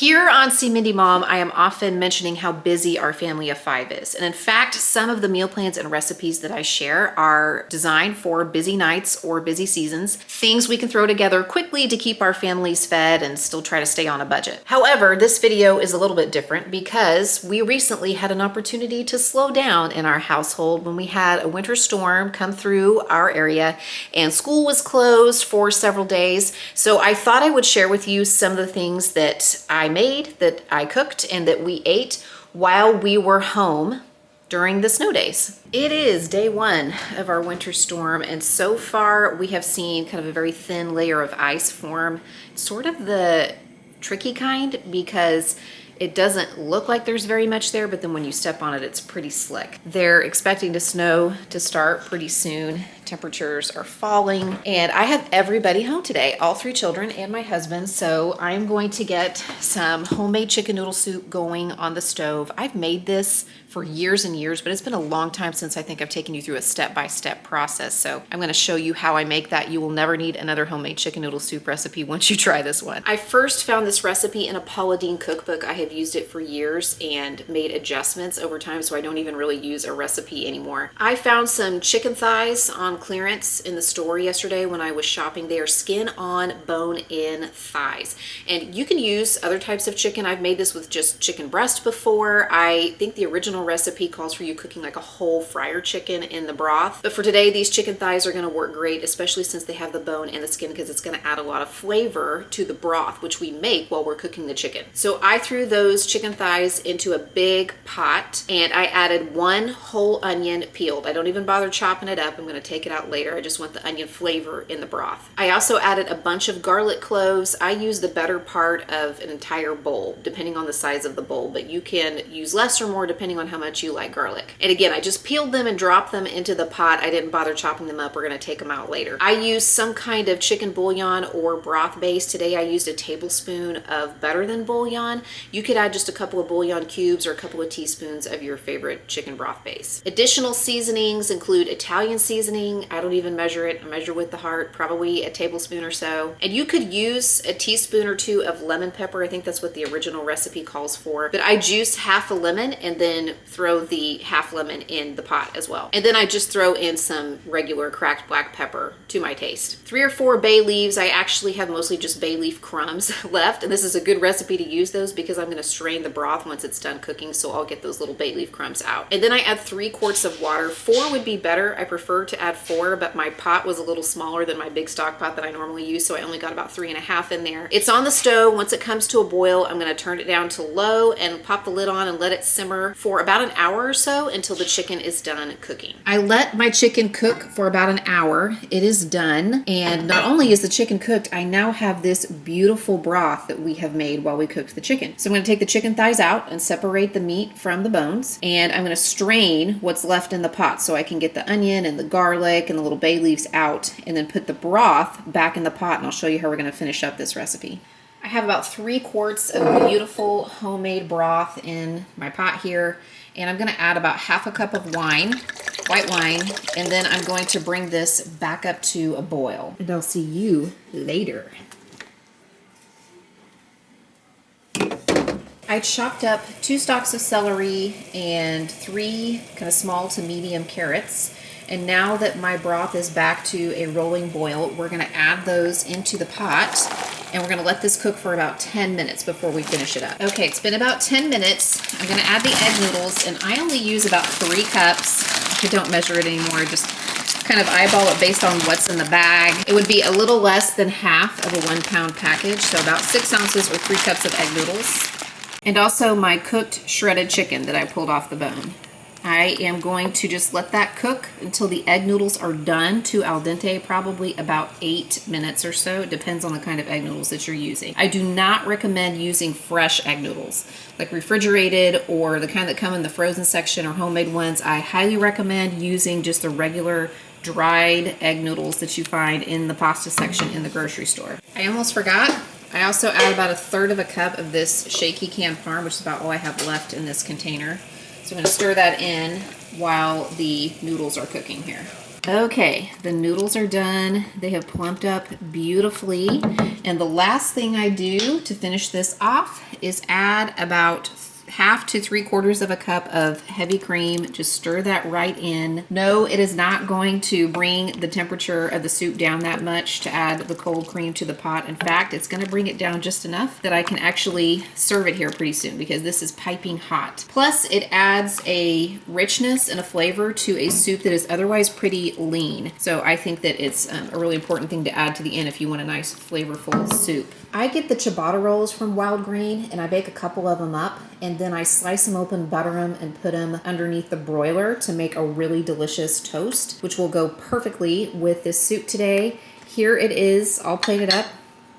Here on See Mindy Mom, I am often mentioning how busy our family of 5 is. And in fact, some of the meal plans and recipes that I share are designed for busy nights or busy seasons, things we can throw together quickly to keep our families fed and still try to stay on a budget. However, this video is a little bit different because we recently had an opportunity to slow down in our household when we had a winter storm come through our area and school was closed for several days. So I thought I would share with you some of the things that I made, that I cooked, and that we ate while we were home during the snow days. It is day 1 of our winter storm, and so far we have seen kind of a very thin layer of ice form, sort of the tricky kind because it doesn't look like there's very much there, but then when you step on it, it's pretty slick. They're expecting the snow to start pretty soon. Temperatures are falling, and I have everybody home today, all 3 children and my husband, so I'm going to get some homemade chicken noodle soup going on the stove. I've made this for years and years, but it's been a long time since I think I've taken you through a step-by-step process, so I'm gonna show you how I make that. You will never need another homemade chicken noodle soup recipe once you try this one. I first found this recipe in a Paula Deen cookbook. I have used it for years and made adjustments over time, so I don't even really use a recipe anymore. I found some chicken thighs on clearance in the store yesterday when I was shopping. They are skin on, bone in thighs. And you can use other types of chicken. I've made this with just chicken breast before. I think the original recipe calls for you cooking like a whole fryer chicken in the broth. But for today, these chicken thighs are gonna work great, especially since they have the bone and the skin, because it's gonna add a lot of flavor to the broth, which we make while we're cooking the chicken. So I threw those chicken thighs into a big pot and I added 1 whole onion peeled. I don't even bother chopping it up. I'm gonna take it out later. I just want the onion flavor in the broth. I also added a bunch of garlic cloves. I use the better part of an entire bowl, depending on the size of the bowl, but you can use less or more depending on how much you like garlic. And again, I just peeled them and dropped them into the pot. I didn't bother chopping them up. We're gonna take them out later. I used some kind of chicken bouillon or broth base. Today I used a tablespoon of better than bouillon. You could add just a couple of bouillon cubes or a couple of teaspoons of your favorite chicken broth base. Additional seasonings include Italian seasoning. I don't even measure it. I measure with the heart, probably a tablespoon or so. And you could use a teaspoon or 2 of lemon pepper. I think that's what the original recipe calls for. But I juice half a lemon and then throw the half lemon in the pot as well. And then I just throw in some regular cracked black pepper to my taste. 3 or 4 bay leaves. I actually have mostly just bay leaf crumbs left. And this is a good recipe to use those because I'm gonna strain the broth once it's done cooking. So I'll get those little bay leaf crumbs out. And then I add 3 quarts of water. 4 would be better. I prefer to add 4, but my pot was a little smaller than my big stock pot that I normally use, so I only got about 3.5 in there. It's on the stove. Once it comes to a boil, I'm gonna turn it down to low and pop the lid on and let it simmer for about an hour or so until the chicken is done cooking. I let my chicken cook for about an hour. It is done, and not only is the chicken cooked, I now have this beautiful broth that we have made while we cooked the chicken. So I'm gonna take the chicken thighs out and separate the meat from the bones, and I'm gonna strain what's left in the pot so I can get the onion and the garlic and the little bay leaves out, and then put the broth back in the pot, and I'll show you how we're gonna finish up this recipe. I have about 3 quarts of beautiful homemade broth in my pot here, and I'm gonna add about half a cup of wine, white wine, and then I'm going to bring this back up to a boil. And I'll see you later. I chopped up 2 stalks of celery and 3 kind of small to medium carrots. And now that my broth is back to a rolling boil, we're gonna add those into the pot and we're gonna let this cook for about 10 minutes before we finish it up. Okay, it's been about 10 minutes. I'm gonna add the egg noodles, and I only use about 3 cups. I don't measure it anymore, just kind of eyeball it based on what's in the bag. It would be a little less than half of a 1-pound package, so about 6 ounces or 3 cups of egg noodles. And also my cooked shredded chicken that I pulled off the bone. I am going to just let that cook until the egg noodles are done to al dente, probably about 8 minutes or so. It depends on the kind of egg noodles that you're using. I do not recommend using fresh egg noodles, like refrigerated or the kind that come in the frozen section or homemade ones. I highly recommend using just the regular dried egg noodles that you find in the pasta section in the grocery store. I almost forgot. I also add about 1/3 of a cup of this shaky canned parm, which is about all I have left in this container. So I'm going to stir that in while the noodles are cooking here. Okay, the noodles are done. They have plumped up beautifully. And the last thing I do to finish this off is add about 1/2 to 3/4 of a cup of heavy cream. Just stir that right in. No, it is not going to bring the temperature of the soup down that much to add the cold cream to the pot. In fact, it's going to bring it down just enough that I can actually serve it here pretty soon because this is piping hot. Plus, it adds a richness and a flavor to a soup that is otherwise pretty lean. So I think that it's a really important thing to add to the end if you want a nice flavorful soup. I get the ciabatta rolls from Wild Grain and I bake a couple of them up, and then I slice them open, butter them, and put them underneath the broiler to make a really delicious toast, which will go perfectly with this soup today. Here it is, all plated up.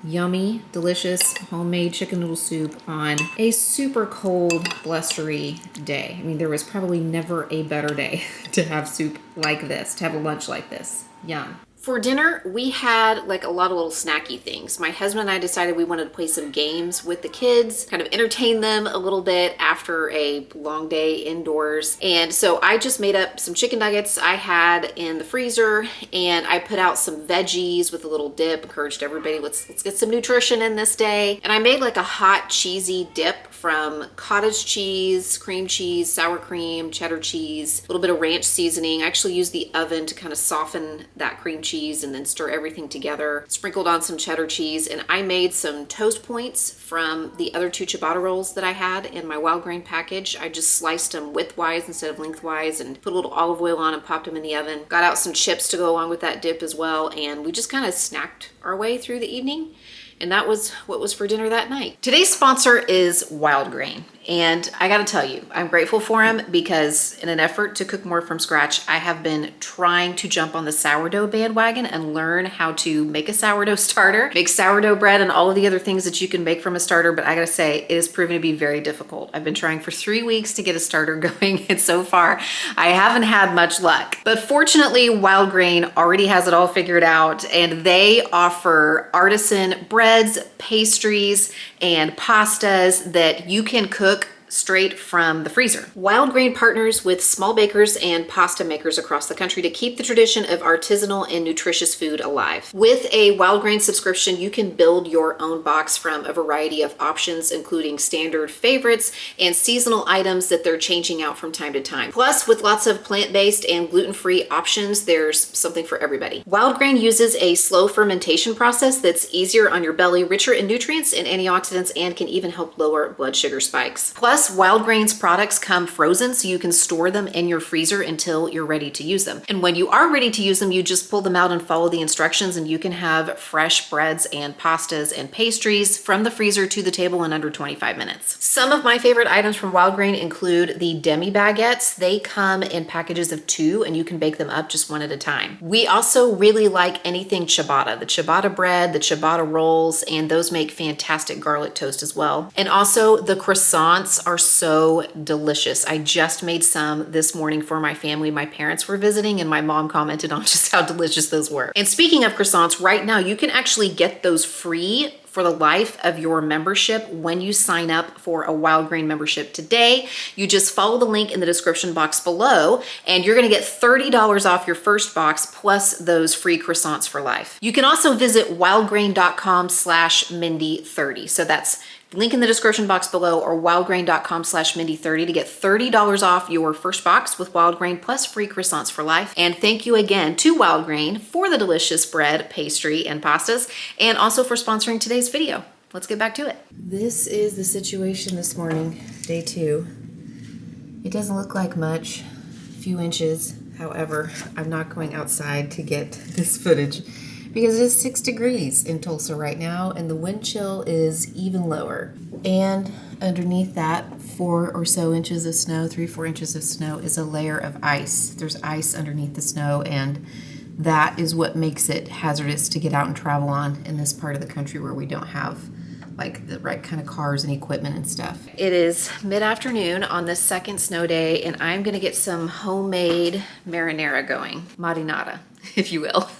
Yummy, delicious, homemade chicken noodle soup on a super cold, blustery day. I mean, there was probably never a better day to have soup like this, to have a lunch like this. Yum. For dinner, we had like a lot of little snacky things. My husband and I decided we wanted to play some games with the kids, kind of entertain them a little bit after a long day indoors. And so I just made up some chicken nuggets I had in the freezer, and I put out some veggies with a little dip, encouraged everybody, let's get some nutrition in this day. And I made like a hot cheesy dip from cottage cheese, cream cheese, sour cream, cheddar cheese, a little bit of ranch seasoning. I actually used the oven to kind of soften that cream cheese and then stir everything together. Sprinkled on some cheddar cheese, and I made some toast points from the other 2 ciabatta rolls that I had in my Wild Grain package. I just sliced them widthwise instead of lengthwise and put a little olive oil on and popped them in the oven. Got out some chips to go along with that dip as well, and we just kind of snacked our way through the evening. And that was what was for dinner that night. Today's sponsor is Wild Grain. And I gotta tell you, I'm grateful for him because in an effort to cook more from scratch, I have been trying to jump on the sourdough bandwagon and learn how to make a sourdough starter, make sourdough bread and all of the other things that you can make from a starter. But I gotta say, it has proven to be very difficult. I've been trying for 3 weeks to get a starter going, and so far I haven't had much luck. But fortunately, Wild Grain already has it all figured out, and they offer artisan breads, pastries, and pastas that you can cook straight from the freezer. Wild Grain partners with small bakers and pasta makers across the country to keep the tradition of artisanal and nutritious food alive. With a Wild Grain subscription, you can build your own box from a variety of options, including standard favorites and seasonal items that they're changing out from time to time. Plus, with lots of plant-based and gluten-free options, there's something for everybody. Wild Grain uses a slow fermentation process that's easier on your belly, richer in nutrients and antioxidants, and can even help lower blood sugar spikes. Plus, Wild Grain's products come frozen, so you can store them in your freezer until you're ready to use them. And when you are ready to use them, you just pull them out and follow the instructions, and you can have fresh breads and pastas and pastries from the freezer to the table in under 25 minutes. Some of my favorite items from Wild Grain include the demi baguettes. They come in packages of 2, and you can bake them up just 1 at a time. We also really like anything ciabatta, the ciabatta bread, the ciabatta rolls, and those make fantastic garlic toast as well. And also the croissants are so delicious. I just made some this morning for my family. My parents were visiting, and my mom commented on just how delicious those were. And speaking of croissants, right now you can actually get those free for the life of your membership when you sign up for a Wild Grain membership today. You just follow the link in the description box below, and you're gonna get $30 off your first box plus those free croissants for life. You can also visit wildgrain.com/Mindy30. So that's link in the description box below, or wildgrain.com/Mindy30 to get $30 off your first box with Wild Grain plus free croissants for life. And thank you again to Wild Grain for the delicious bread, pastry, and pastas, and also for sponsoring today's video. Let's get back to it. This is the situation this morning, day 2. It doesn't look like much, a few inches. However, I'm not going outside to get this footage because it is 6 degrees in Tulsa right now, and the wind chill is even lower. And underneath that, 4 or so inches of snow, 3-4 inches of snow, is a layer of ice. There's ice underneath the snow, and that is what makes it hazardous to get out and travel on in this part of the country where we don't have like the right kind of cars and equipment and stuff. It is mid-afternoon on this second snow day, and I'm gonna get some homemade marinara going, marinara, if you will.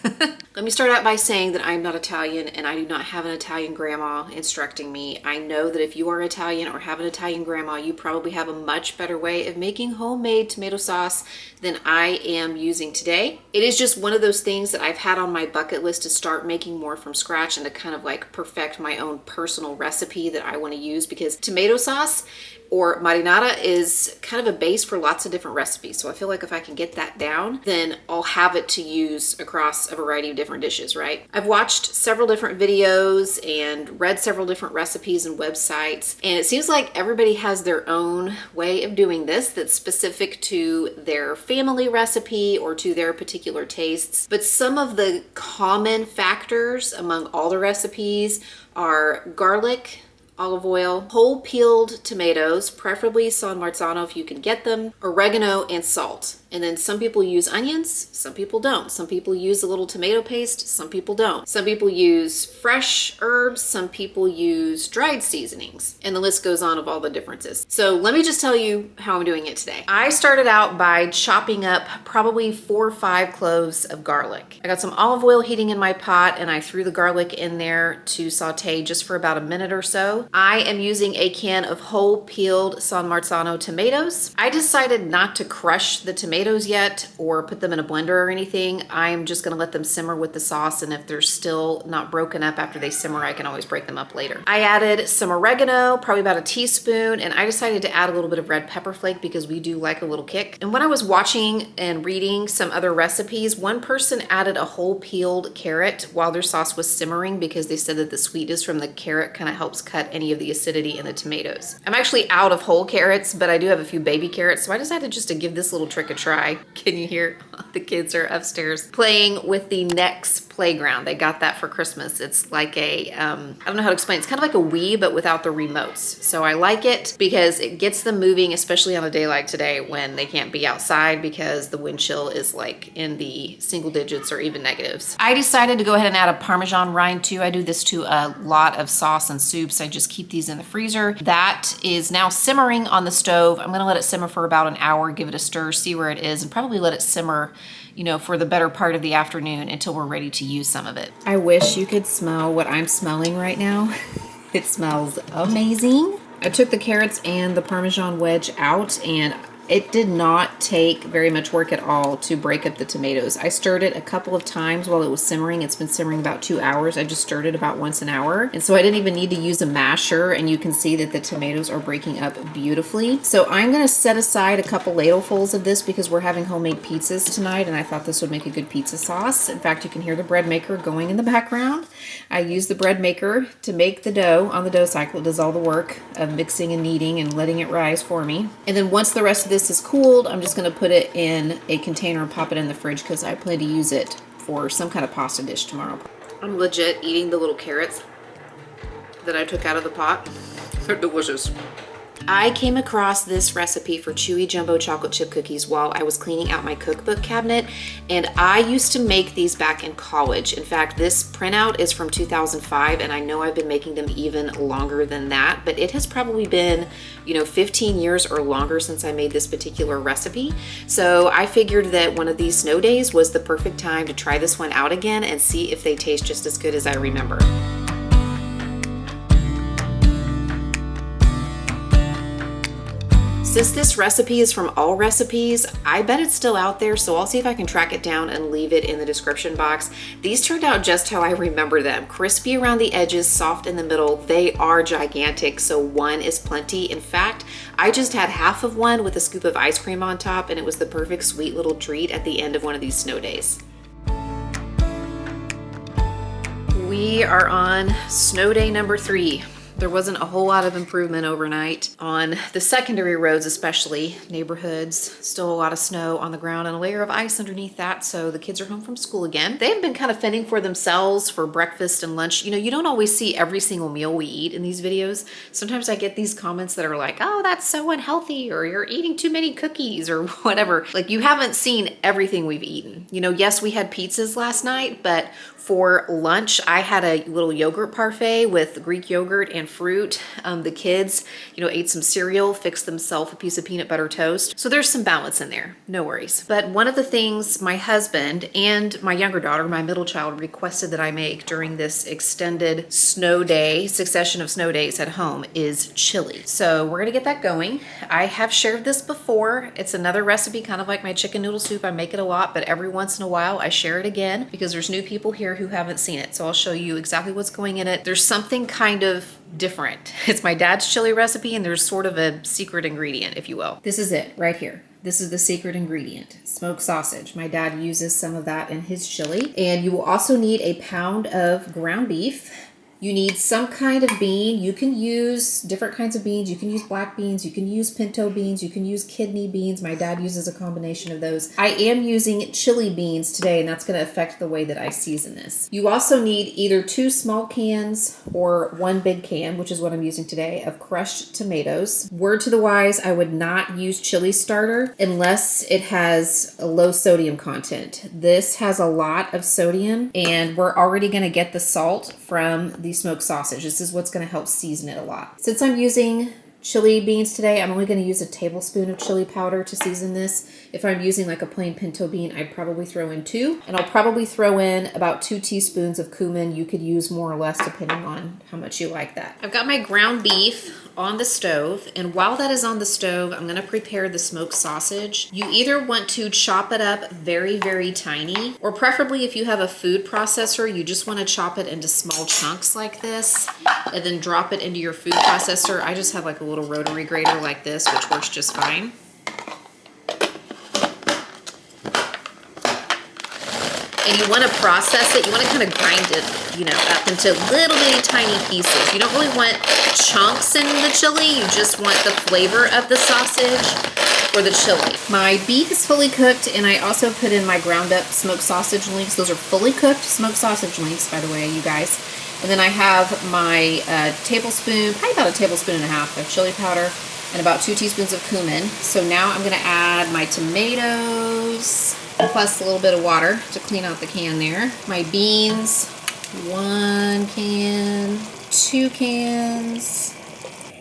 Let me start out by saying that I'm not Italian and I do not have an Italian grandma instructing me. I know that if you are Italian or have an Italian grandma, you probably have a much better way of making homemade tomato sauce than I am using today. It is just one of those things that I've had on my bucket list to start making more from scratch and to kind of like perfect my own personal recipe that I want to use, because tomato sauce or marinara is kind of a base for lots of different recipes. So I feel like if I can get that down, then I'll have it to use across a variety of different dishes, right? I've watched several different videos and read several different recipes and websites, and it seems like everybody has their own way of doing this that's specific to their family recipe or to their particular tastes. But some of the common factors among all the recipes are garlic, olive oil, whole peeled tomatoes, preferably San Marzano if you can get them, oregano, and salt. And then some people use onions, some people don't. Some people use a little tomato paste, some people don't. Some people use fresh herbs, some people use dried seasonings. And the list goes on of all the differences. So let me just tell you how I'm doing it today. I started out by chopping up probably 4 or 5 cloves of garlic. I got some olive oil heating in my pot and I threw the garlic in there to saute just for about a minute or so. I am using a can of whole peeled San Marzano tomatoes. I decided not to crush the tomatoes yet or put them in a blender or anything. I'm just gonna let them simmer with the sauce, and if they're still not broken up after they simmer, I can always break them up later. I added some oregano, probably about a teaspoon, and I decided to add a little bit of red pepper flake because we do like a little kick. And when I was watching and reading some other recipes, one person added a whole peeled carrot while their sauce was simmering because they said that the sweetness from the carrot kind of helps cut any of the acidity in the tomatoes. I'm actually out of whole carrots, but I do have a few baby carrots, so I decided just to give this little trick a try. Can you hear? The kids are upstairs playing with the Next playground. They got that for Christmas. It's like a, I don't know how to explain. It's kind of like a Wii, but without the remotes. So I like it because it gets them moving, especially on a day like today when they can't be outside because the wind chill is like in the single digits or even negatives. I decided to go ahead and add a Parmesan rind too. I do this to a lot of sauce and soups. I just keep these in the freezer. That is now simmering on the stove. I'm gonna let it simmer for about an hour, give it a stir, see where it is, and probably let it simmer, you know, for the better part of the afternoon until we're ready to use some of it. I wish you could smell what I'm smelling right now. It smells amazing. I took the carrots and the Parmesan wedge out, and it did not take very much work at all to break up the tomatoes. I stirred it a couple of times while it was simmering. It's been simmering about 2 hours. I just stirred it about once an hour. And so I didn't even need to use a masher, and you can see that the tomatoes are breaking up beautifully. So I'm gonna set aside a couple ladlefuls of this because we're having homemade pizzas tonight, and I thought this would make a good pizza sauce. In fact, you can hear the bread maker going in the background. I use the bread maker to make the dough on the dough cycle. It does all the work of mixing and kneading and letting it rise for me. And then once the rest of this is cooled, I'm just going to put it in a container and pop it in the fridge because I plan to use it for some kind of pasta dish tomorrow. I'm legit eating the little carrots that I took out of the pot. They're delicious. I came across this recipe for chewy jumbo chocolate chip cookies while I was cleaning out my cookbook cabinet, and I used to make these back in college. In fact, this printout is from 2005, and I know I've been making them even longer than that, but it has probably been, you know, 15 years or longer since I made this particular recipe. So I figured that one of these snow days was the perfect time to try this one out again and see if they taste just as good as I remember. Since this recipe is from All Recipes, I bet it's still out there, so I'll see if I can track it down and leave it in the description box. These turned out just how I remember them. Crispy around the edges, soft in the middle. They are gigantic, so one is plenty. In fact, I just had half of one with a scoop of ice cream on top, and it was the perfect sweet little treat at the end of one of these snow days. We are on snow day number 3. There wasn't a whole lot of improvement overnight on the secondary roads, especially neighborhoods. Still a lot of snow on the ground and a layer of ice underneath that, so the kids are home from school again. They've been kind of fending for themselves for breakfast and lunch. You know, you don't always see every single meal we eat in these videos. Sometimes I get these comments that are like, oh, that's so unhealthy, or you're eating too many cookies, or whatever. Like, you haven't seen everything we've eaten. You know, yes, we had pizzas last night, but for lunch, I had a little yogurt parfait with Greek yogurt and fruit. The kids, ate some cereal, fixed themselves a piece of peanut butter toast. So there's some balance in there, no worries. But one of the things my husband and my younger daughter, my middle child, requested that I make during this extended succession of snow days at home is chili. So we're gonna get that going. I have shared this before. It's another recipe, kind of like my chicken noodle soup. I make it a lot, but every once in a while I share it again because there's new people here who haven't seen it. So I'll show you exactly what's going in it. There's something kind of different. It's my dad's chili recipe, and there's sort of a secret ingredient, if you will. This is it right here. This is the secret ingredient, smoked sausage. My dad uses some of that in his chili. And you will also need a pound of ground beef. You need some kind of bean. You can use different kinds of beans. You can use black beans. You can use pinto beans. You can use kidney beans. My dad uses a combination of those. I am using chili beans today, and that's going to affect the way that I season this. You also need either 2 small cans or 1 big can, which is what I'm using today, of crushed tomatoes. Word to the wise, I would not use chili starter unless it has a low sodium content. This has a lot of sodium, and we're already going to get the salt from the smoked sausage. This is what's going to help season it a lot. Since I'm using chili beans today, I'm only going to use a tablespoon of chili powder to season this. If I'm using like a plain pinto bean, I'd probably throw in 2. And I'll probably throw in about 2 teaspoons of cumin. You could use more or less depending on how much you like that. I've got my ground beef on the stove, and while that is on the stove, I'm going to prepare the smoked sausage. You either want to chop it up very, very tiny, or preferably if you have a food processor, you just want to chop it into small chunks like this and then drop it into your food processor. I just have like a little rotary grater like this, which works just fine. And you want to process it, you want to kind of grind it, up into little bitty tiny pieces. You don't really want chunks in the chili, you just want the flavor of the sausage or the chili. My beef is fully cooked, and I also put in my ground up smoked sausage links. Those are fully cooked smoked sausage links, by the way, you guys. And then I have my tablespoon, probably about a tablespoon and a half of chili powder and about 2 teaspoons of cumin. So now I'm gonna add my tomatoes, plus a little bit of water to clean out the can there. My beans, 1 can, 2 cans,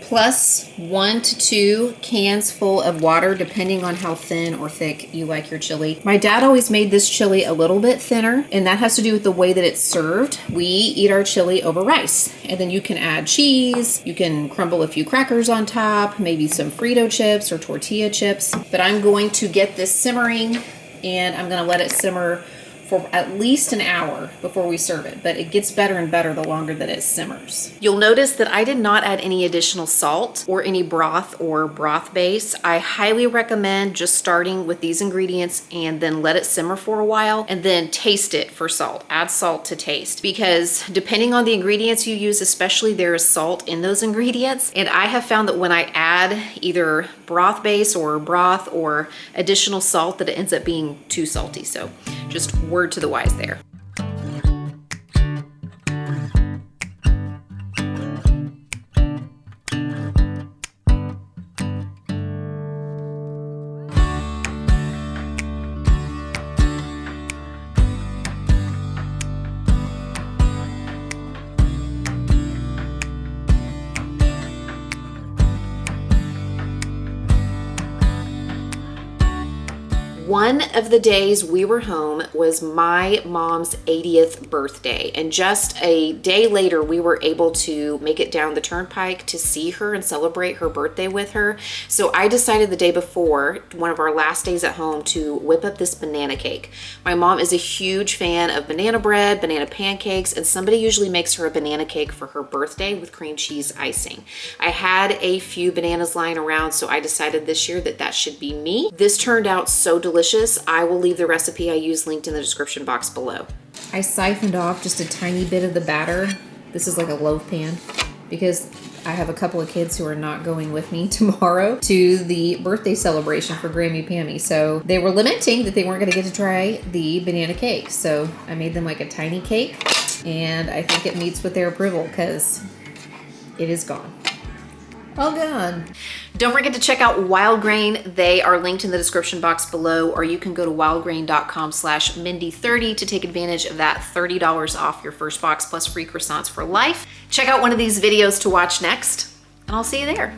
plus 1 to 2 cans full of water, depending on how thin or thick you like your chili. My dad always made this chili a little bit thinner, and that has to do with the way that it's served. We eat our chili over rice, and then you can add cheese, you can crumble a few crackers on top, maybe some Frito chips or tortilla chips. But I'm going to get this simmering, and I'm gonna let it simmer for at least an hour before we serve it, but it gets better and better the longer that it simmers. You'll notice that I did not add any additional salt or any broth or broth base. I highly recommend just starting with these ingredients and then let it simmer for a while and then taste it for salt. Add salt to taste, because depending on the ingredients you use, especially, there is salt in those ingredients. And I have found that when I add either broth base or broth or additional salt, that it ends up being too salty. So just word to the wise there. One of the days we were home was my mom's 80th birthday, and just a day later we were able to make it down the turnpike to see her and celebrate her birthday with her. So I decided the day before, one of our last days at home, to whip up this banana cake. My mom is a huge fan of banana bread, banana pancakes, and somebody usually makes her a banana cake for her birthday with cream cheese icing. I had a few bananas lying around, so I decided this year that that should be me. This turned out so delicious. I will leave the recipe I use linked in the description box below. I siphoned off just a tiny bit of the batter. This is like a loaf pan, because I have a couple of kids who are not going with me tomorrow to the birthday celebration for Grammy Pammy. So they were lamenting that they weren't going to get to try the banana cake. So I made them like a tiny cake, and I think it meets with their approval because it is gone. All done. Don't forget to check out Wild Grain. They are linked in the description box below, or you can go to wildgrain.com/Mindy30 to take advantage of that $30 off your first box plus free croissants for life. Check out one of these videos to watch next, and I'll see you there.